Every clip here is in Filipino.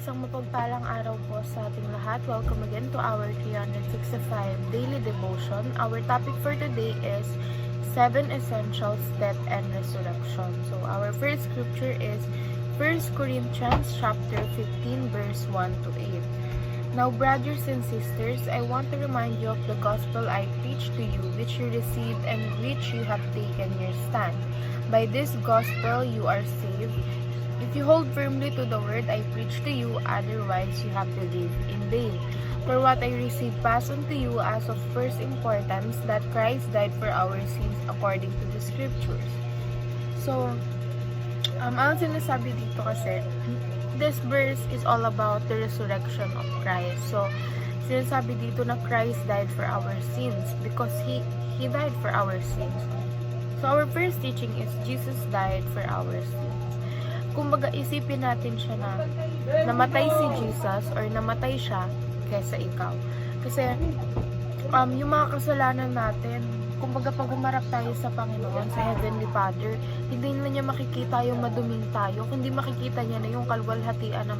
Isang mapagpalang araw po sa ating lahat. Welcome again to our 365 Daily Devotion. Our topic for today is 7 Essentials, Death and Resurrection. So our first scripture is 1 Corinthians chapter 15 verse 1 to 8. Now, brothers and sisters, I want to remind you of the gospel I preached to you, which you received and which you have taken your stand. By this gospel you are saved, if you hold firmly to the word I preached to you, otherwise you have believed in vain. For what I received passed on to you as of first importance, that Christ died for our sins according to the scriptures. So, ang sinasabi dito kasi, this verse is all about the resurrection of Christ. So, sinasabi dito na Christ died for our sins because He died for our sins. So, our first teaching is Jesus died for our sins. Kumbaga, isipin natin siya na namatay si Jesus or namatay siya kaysa ikaw. Kasi, yung mga kasalanan natin, kumbaga pag humarap tayo sa Panginoon, sa Heavenly Father, hindi na niya makikita yung maduming tayo, kundi makikita niya na yung kalwalhatian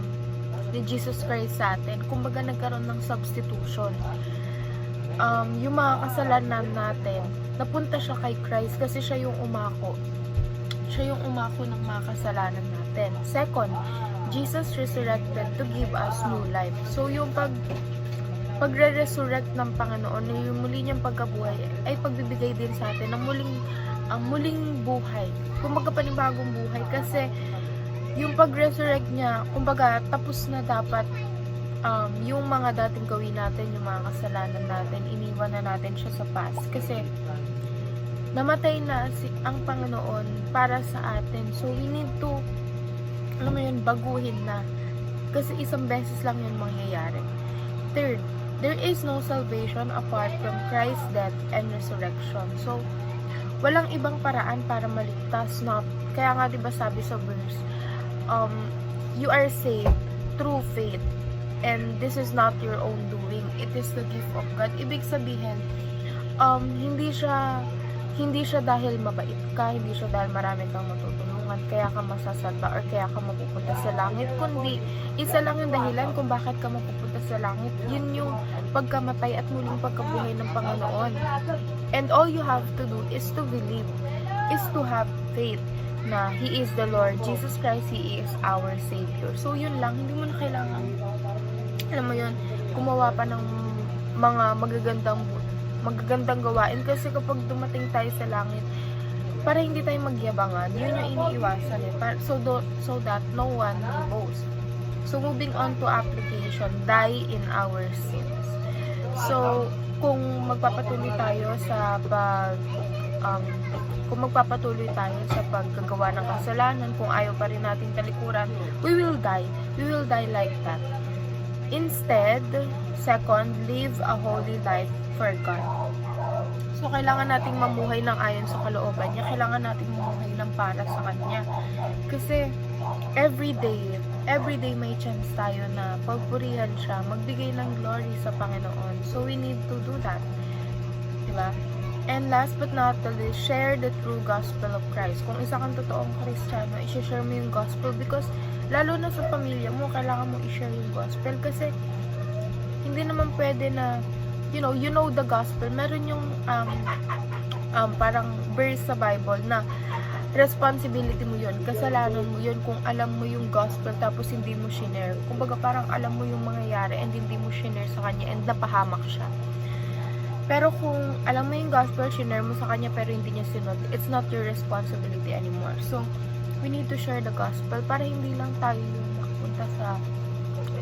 ni Jesus Christ sa atin. Kumbaga, nagkaroon ng substitution. Yung mga kasalanan natin, napunta siya kay Christ kasi siya yung umako. Siya yung umako ng mga kasalanan natin. Second, Jesus resurrected to give us new life. So, yung pagre-resurrect ng Panginoon, yung muli niyang pagkabuhay, ay pagbibigay din sa atin ng muling buhay. Kumbaga, panibagong buhay. Kasi, yung pag-resurrect niya, kumbaga, tapos na dapat yung mga dating gawin natin, yung mga kasalanan natin, iniwan na natin siya sa past. Kasi, namatay na ang Panginoon para sa atin. So, we need to, baguhin na. Kasi isang beses lang yun mangyayari. Third, there is no salvation apart from Christ's death and resurrection. So, walang ibang paraan para maligtas. Kaya nga, diba sabi sa verse, you are saved through faith. And this is not your own doing. It is the gift of God. Ibig sabihin, hindi siya dahil mabait ka, hindi siya dahil marami kang matutulungan, kaya ka masasalba or kaya ka mapupunta sa langit, kundi isa lang yung dahilan kung bakit ka mapupunta sa langit. Yun yung pagkamatay at muling pagkabuhay ng Panginoon. And all you have to do is to believe, is to have faith na He is the Lord Jesus Christ, He is our Savior. So yun lang, hindi mo na kailangan, gumawa pa ng mga magagandang gawain, kasi kapag dumating tayo sa langit, para hindi tayo magyabangan, yun yung iniiwasan so that no one will boast. So moving on to application, die in our sins. So kung magpapatuloy tayo sa paggagawa ng kasalanan, kung ayaw pa rin nating talikuran, we will die like that. Instead, second, live a holy life for God. So, kailangan nating mamuhay ng ayon sa kalooban niya. Kailangan nating mamuhay ng para sa Kanya. Kasi, every day may chance tayo na pagpurihan siya, magbigay ng glory sa Panginoon. So, we need to do that. Diba? And last but not the least, share the true gospel of Christ. Kung isa kang totoong Kristiyano, i-share mo yung gospel, because lalo na sa pamilya mo, kailangan mo i-share yung gospel, kasi hindi naman pwede na you know the gospel. Meron yung parang verse sa Bible na responsibility mo yun, kasalanan mo yun kung alam mo yung gospel tapos hindi mo shinare. Kumbaga parang alam mo yung mangyayari and hindi mo shinare sa kanya and napahamak siya. Pero kung alam mo yung gospel, shinare mo sa kanya pero hindi niya sinunod, it's not your responsibility anymore. So, we need to share the gospel para hindi lang tayo yung makapunta sa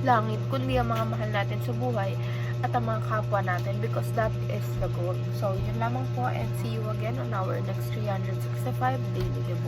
langit, kundi ang mga mahal natin sa buhay at ang mga kapwa natin, because that is the goal. So, yun lamang po, and see you again on our next 365 Daily Devotion.